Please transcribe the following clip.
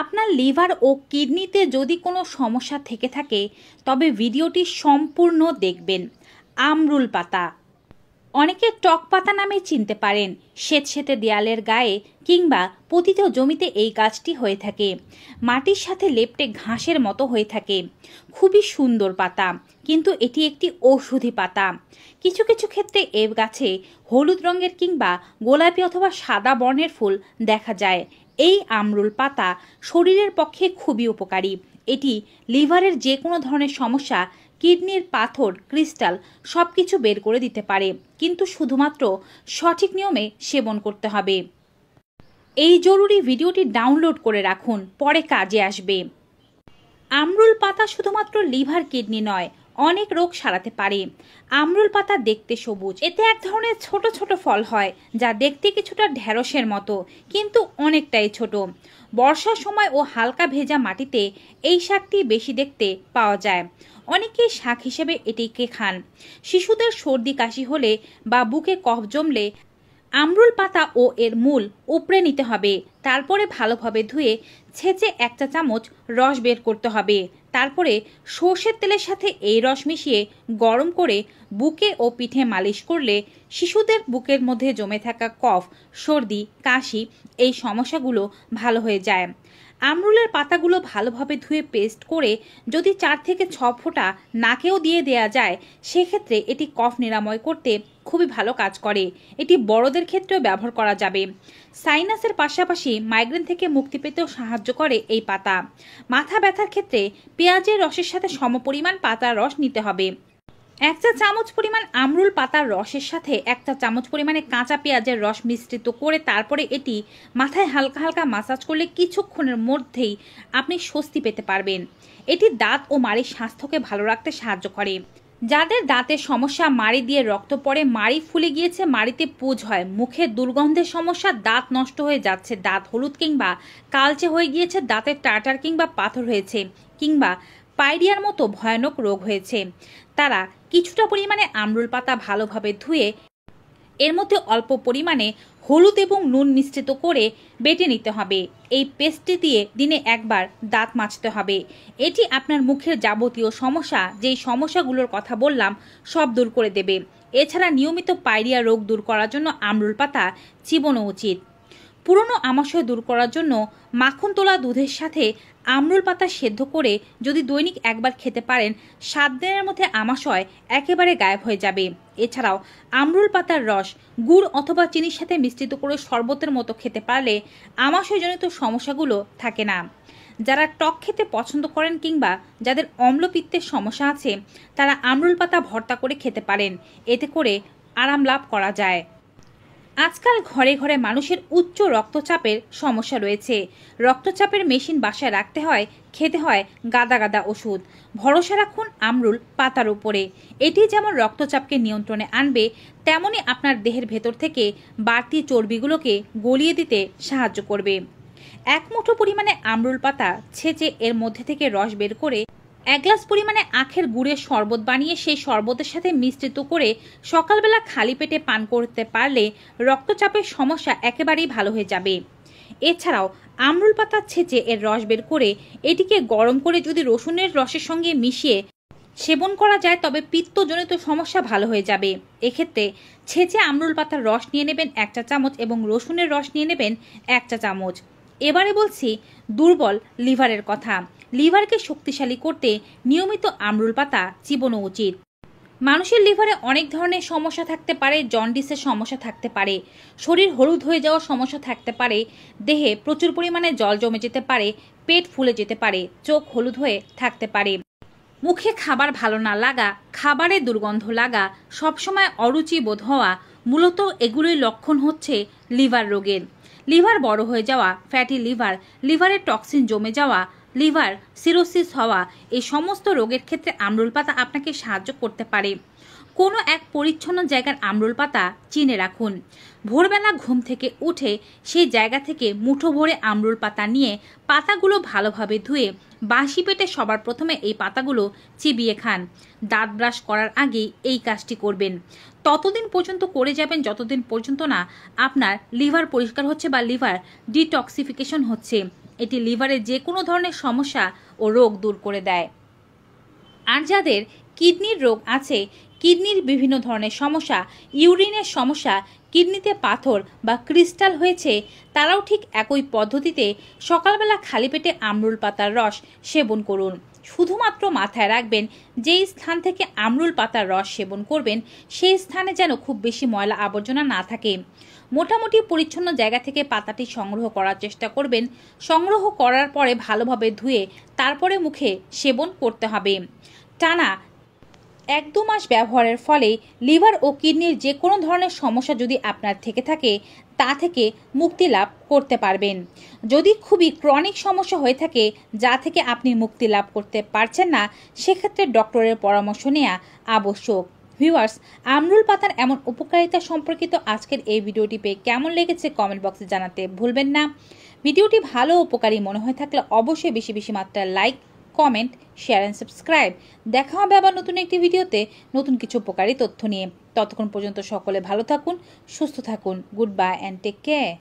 আপনার লিভার ও কিডনিতে যদি কোনো সমস্যা থেকে থাকে তবে ভিডিওটি সম্পূর্ণ দেখবেন। আমরুল পাতা অনেকে টক পাতা নামে চিনতে পারেন। স্যাঁতসেঁতে দেয়ালের গায়ে কিংবা পতিত জমিতে এই গাছটি হয়ে থাকে। মাটির সাথে লেপ্টে ঘাসের মতো হয়ে থাকে। খুবই সুন্দর পাতা, কিন্তু এটি একটি ঔষধি পাতা। কিছু কিছু ক্ষেত্রে এ গাছে হলুদ রঙের কিংবা গোলাপি অথবা সাদা বর্ণের ফুল দেখা যায়। এই আমরুল পাতা শরীরের পক্ষে খুবই উপকারী। এটি লিভারের যে কোনো ধরনের সমস্যা, কিডনির পাথর, ক্রিস্টাল সব কিছু বের করে দিতে পারে, কিন্তু শুধুমাত্র সঠিক নিয়মে সেবন করতে হবে। এই জরুরি ভিডিওটি ডাউনলোড করে রাখুন, পরে কাজে আসবে। আমরুল পাতা শুধুমাত্র লিভার, কিডনি নয়, অনেক রোগ সারাতে পারে। আমরুল পাতা দেখতে সবুজ, এতে এক ধরনের ছোট ছোট ফল হয় যা দেখতে কিছুটা ঢেঁড়সের মতো, কিন্তু অনেকটাই ছোট। বর্ষার সময় ও হালকা ভেজা মাটিতে এই শাকটি বেশি দেখতে পাওয়া যায়। অনেকেই শাক হিসেবে এটিকে খান। শিশুদের সর্দি কাশি হলে বা বুকে কফ জমলে আমরুল পাতা ও এর মূল উপড়ে নিতে হবে। তারপরে ভালোভাবে ধুয়ে ছেঁচে 1 চা চামচ রস বের করতে হবে। তারপরে সর্ষের তেলের সাথে এই রস মিশিয়ে গরম করে বুকে ও পিঠে মালিশ করলে শিশুদের বুকের মধ্যে জমে থাকা কফ, সর্দি, কাশি এই সমস্যাগুলো ভালো হয়ে যায়। আমরুলের পাতাগুলো ভালোভাবে ধুয়ে পেস্ট করে যদি 4 থেকে 6 ফোঁটা নাকেও দিয়ে দেয়া যায়, সেক্ষেত্রে এটি কফ নিরাময় করতে খুবই ভালো কাজ করে। এটি বড়দের ক্ষেত্রেও ব্যবহার করা যাবে। সাইনাসের পাশাপাশি মাইগ্রেন থেকে মুক্তি পেতেও সাহায্য করে এই পাতা। মাথা ব্যথার ক্ষেত্রে পেঁয়াজের রসের সাথে সমপরিমাণ পাতার রস নিতে হবে। 1 চা চামচ পরিমাণ আমরুল পাতার রসের সাথে 1 চা চামচ পরিমাণে কাঁচা পেঁয়াজের রস মিশ্রিত করে তারপরে এটি মাথায় হালকা হালকা মাসাজ করলে কিছুক্ষণের মধ্যেই আপনি স্বস্তি পেতে পারবেন। এটি দাঁত ও মাড়ির স্বাস্থ্যকে ভালো রাখতে সাহায্য করে। যাদের দাঁতের সমস্যা, মাড়ি দিয়ে রক্ত পড়ে, মাড়ি ফুলে গিয়েছে, মাড়িতে পুঁজ হয়, মুখের দুর্গন্ধের সমস্যা, দাঁত নষ্ট হয়ে যাচ্ছে, দাঁত হলুদ কিংবা কালচে হয়ে গিয়েছে, দাঁতের টাটার কিংবা পাথর হয়েছে, কিংবা পাইরিয়ার মতো ভয়ানক রোগ হয়েছে, তারা কিছুটা পরিমাণে আমরুল পাতা ভালোভাবে ধুয়ে এর মধ্যে অল্প পরিমাণে হলুদ এবং নুন মিশ্রিত করে বেটে নিতে হবে। এই পেস্টটি দিয়ে দিনে একবার দাঁত মাজতে হবে। এটি আপনার মুখের যাবতীয় সমস্যা, যেই সমস্যাগুলোর কথা বললাম, সব দূর করে দেবে। এছাড়া নিয়মিত পাইরিয়া রোগ দূর করার জন্য আমরুল পাতা চিবানো উচিত। পুরনো আমাশয় দূর করার জন্য মাখন তোলা দুধের সাথে আমরুল পাতা সেদ্ধ করে যদি দৈনিক একবার খেতে পারেন, 7 দিনের মধ্যে আমাশয় একেবারে গায়েব হয়ে যাবে। এছাড়াও আমরুল পাতার রস গুড় অথবা চিনির সাথে মিশ্রিত করে শরবতের মতো খেতে পারলে আমাশয়জনিত সমস্যাগুলো থাকে না। যারা টক খেতে পছন্দ করেন কিংবা যাদের অম্লপিত্তের সমস্যা আছে, তারা আমরুল পাতা ভর্তা করে খেতে পারেন। এতে করে আরাম লাভ করা যায়। আজকাল ঘরে ঘরে মানুষের উচ্চ রক্তচাপের সমস্যা রয়েছে। রক্তচাপের মেশিন বাসায় রাখতে হয়, খেতে হয় গাদা গাদা ওষুধ। ভরসা রাখুন আমরুল পাতার উপরে। এটি যেমন রক্তচাপকে নিয়ন্ত্রণে আনবে, তেমনি আপনার দেহের ভেতর থেকে বাড়তি চর্বিগুলোকে গলিয়ে দিতে সাহায্য করবে। 1 মুঠো পরিমাণে আমরুল পাতা ছেঁচে এর মধ্যে থেকে রস বের করে 1 গ্লাস পরিমাণে আখের গুড়ের শরবত বানিয়ে সেই শরবতের সাথে মিশ্রিত করে সকালবেলা খালি পেটে পান করতে পারলে রক্তচাপের সমস্যা একেবারেই ভালো হয়ে যাবে। এছাড়াও আমরুল পাতা ছেঁচে এর রস বের করে এটিকে গরম করে যদি রসুনের রসের সঙ্গে মিশিয়ে সেবন করা যায়, তবে পিত্তজনিত সমস্যা ভালো হয়ে যাবে। এক্ষেত্রে ছেঁচে আমরুল পাতার রস নিয়ে নেবেন 1 চা চামচ এবং রসুনের রস নিয়ে নেবেন 1 চা চামচ। এবারে বলছি দুর্বল লিভারের কথা। লিভারকে শক্তিশালী করতে নিয়মিত আমরুল পাতা চিবানো উচিত। মানুষের লিভারে অনেক ধরনের সমস্যা থাকতে পারে। জন্ডিসের সমস্যা থাকতে পারে, শরীর হলুদ হয়ে যাওয়ার সমস্যা থাকতে পারে, দেহে প্রচুর পরিমাণে জল জমে যেতে পারে, পেট ফুলে যেতে পারে, চোখ হলুদ হয়ে থাকতে পারে, মুখে খাবার ভালো না লাগা, খাবারে দুর্গন্ধ লাগা, সবসময় অরুচি বোধ হওয়া, মূলত এগুলোই লক্ষণ হচ্ছে লিভার রোগের। লিভার বড় হয়ে যাওয়া, ফ্যাটি লিভার, লিভারের টক্সিন জমে যাওয়া, লিভার সিরোসিস হওয়া, এই সমস্ত রোগের ক্ষেত্রে আমরুল পাতা আপনাকে সাহায্য করতে পারে। কোনো এক পরিচ্ছন্ন জায়গার আমরুল পাতা চিনে রাখুন। ভোরবেলা ঘুম থেকে উঠে সেই জায়গা থেকে মুঠো ভরে আমরুল পাতা নিয়ে পাতাগুলো ভালোভাবে ধুয়ে বাসি পেটে সবার প্রথমে এই পাতাগুলো চিবিয়ে খান। দাঁত ব্রাশ করার আগেই এই কাজটি করবেন। ততদিন পর্যন্ত করে যাবেন যতদিন পর্যন্ত না আপনার লিভার পরিষ্কার হচ্ছে বা লিভার ডিটক্সিফিকেশন হচ্ছে। এটি লিভারের যে কোনো ধরনের সমস্যা ও রোগ দূর করে দেয়। আর যাদের কিডনির রোগ আছে, কিডনির বিভিন্ন ধরনের সমস্যা, ইউরিনের সমস্যা, কিডনিতে পাথর বা ক্রিস্টাল হয়েছে, তারাও ঠিক একই পদ্ধতিতে সকালবেলা খালি পেটে আমরুল পাতার রস সেবন করুন। শুধুমাত্র মাথায় রাখবেন, যেই স্থান থেকে আমরুল পাতার রস সেবন করবেন সেই স্থানে যেন খুব বেশি ময়লা আবর্জনা না থাকে। মোটামুটি পরিচ্ছন্ন জায়গা থেকে পাতাটি সংগ্রহ করার চেষ্টা করবেন। সংগ্রহ করার পরে ভালোভাবে ধুয়ে তারপরে মুখে সেবন করতে হবে। টানা 1-2 মাস ব্যবহারের ফলে লিভার ও কিডনির যে কোনো ধরনের সমস্যা যদি আপনার থেকে থাকে তা থেকে মুক্তি লাভ করতে পারবেন। যদি খুবই ক্রনিক সমস্যা হয়ে থাকে যা থেকে আপনি মুক্তি লাভ করতে পারছেন না, সেক্ষেত্রে ডক্টরের পরামর্শ নেওয়া আবশ্যক। ভিউয়ার্স, আমরুল পাতার এমন উপকারিতা সম্পর্কিত আজকের এই ভিডিওটি পেয়ে কেমন লেগেছে কমেন্ট বক্সে জানাতে ভুলবেন না। ভিডিওটি ভালো উপকারী মনে হয়ে থাকলে অবশ্যই বেশি বেশি মাত্রায় like, comment, share and subscribe. দেখা হবে আবার নতুন একটি ভিডিওতে নতুন কিছু উপকারী তথ্য নিয়ে। ততক্ষণ পর্যন্ত সকলে ভালো থাকুন, সুস্থ থাকুন। Good bye and take care.